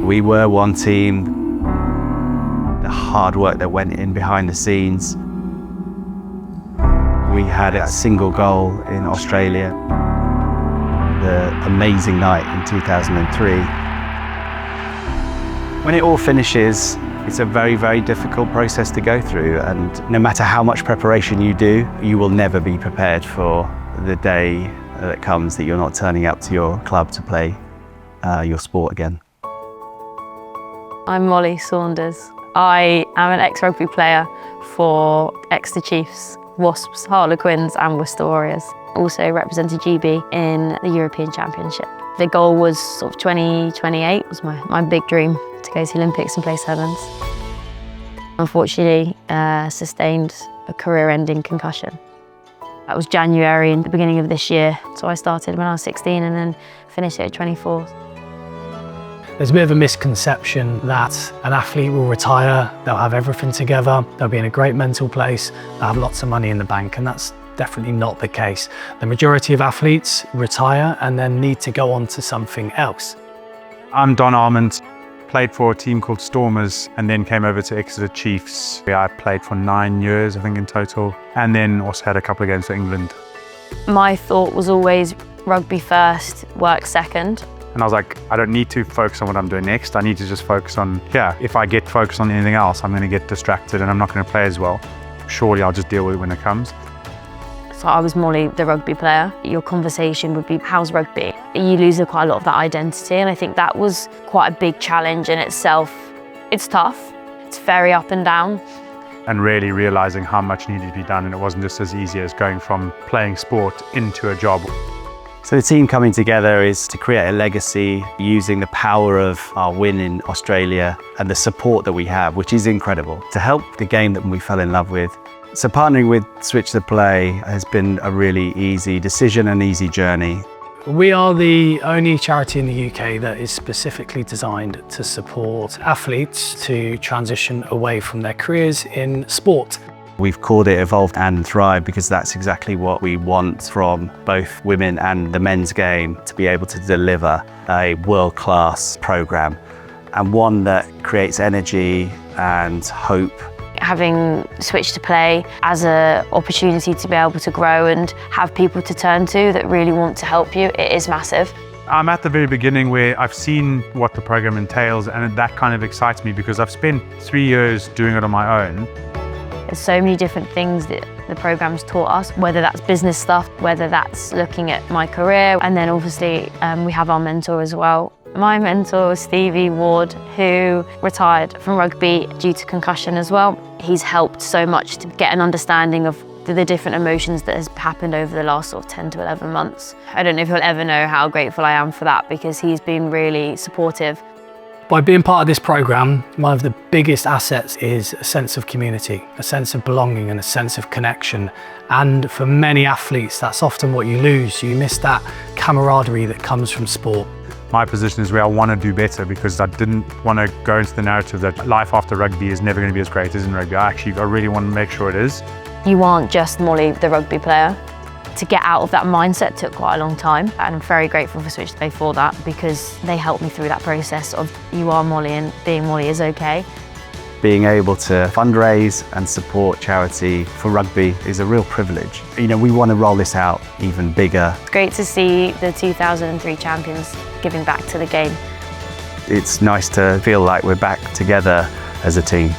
We were one team. The hard work that went in behind the scenes. We had a single goal in Australia. The amazing night in 2003. When it all finishes, it's a very, very difficult process to go through, and no matter how much preparation you do, you will never be prepared for the day that comes that you're not turning up to your club to play your sport again. I'm Molly Saunders. I am an ex-rugby player for Exeter Chiefs, Wasps, Harlequins and Worcester Warriors. Also represented GB in the European Championship. The goal was sort of 2028 was my big dream, to go to the Olympics and play sevens. Unfortunately, sustained a career-ending concussion. That was January in the beginning of this year. So I started when I was 16 and then finished it at 24. There's a bit of a misconception that an athlete will retire, they'll have everything together, they'll be in a great mental place, they'll have lots of money in the bank, and that's definitely not the case. The majority of athletes retire and then need to go on to something else. I'm Don Armand, played for a team called Stormers and then came over to Exeter Chiefs. I played for 9 years, I think, in total, and then also had a couple of games for England. My thought was always rugby first, work second. And I was like, I don't need to focus on what I'm doing next. I need to just focus on, if I get focused on anything else, I'm going to get distracted and I'm not going to play as well. Surely I'll just deal with it when it comes. So I was Molly, the rugby player. Your conversation would be, how's rugby? You lose quite a lot of that identity, and I think that was quite a big challenge in itself. It's tough, it's very up and down. And really realizing how much needed to be done, and it wasn't just as easy as going from playing sport into a job. So the team coming together is to create a legacy using the power of our win in Australia and the support that we have, which is incredible, to help the game that we fell in love with. So partnering with Switch the Play has been a really easy decision and easy journey. We are the only charity in the UK that is specifically designed to support athletes to transition away from their careers in sport. We've called it Evolve and Thrive because that's exactly what we want from both women and the men's game, to be able to deliver a world-class programme, and one that creates energy and hope. Having Switch to Play as an opportunity to be able to grow and have people to turn to that really want to help you, it is massive. I'm at the very beginning where I've seen what the program entails, and that kind of excites me because I've spent 3 years doing it on my own. There's so many different things that the program's taught us, whether that's business stuff, whether that's looking at my career, and then obviously we have our mentor as well. My mentor was Stevie Ward, who retired from rugby due to concussion as well. He's helped so much to get an understanding of the different emotions that has happened over the last sort of 10 to 11 months. I don't know if he'll ever know how grateful I am for that, because he's been really supportive. By being part of this programme, one of the biggest assets is a sense of community, a sense of belonging and a sense of connection. And for many athletes, that's often what you lose. You miss that camaraderie that comes from sport. My position is where I want to do better, because I didn't want to go into the narrative that life after rugby is never going to be as great as in rugby. I really want to make sure it is. You aren't just Molly, the rugby player. To get out of that mindset took quite a long time, and I'm very grateful for Switch to Play for that, because they helped me through that process of you are Molly and being Molly is okay. Being able to fundraise and support charity for rugby is a real privilege. We want to roll this out even bigger. It's great to see the 2003 champions giving back to the game. It's nice to feel like we're back together as a team.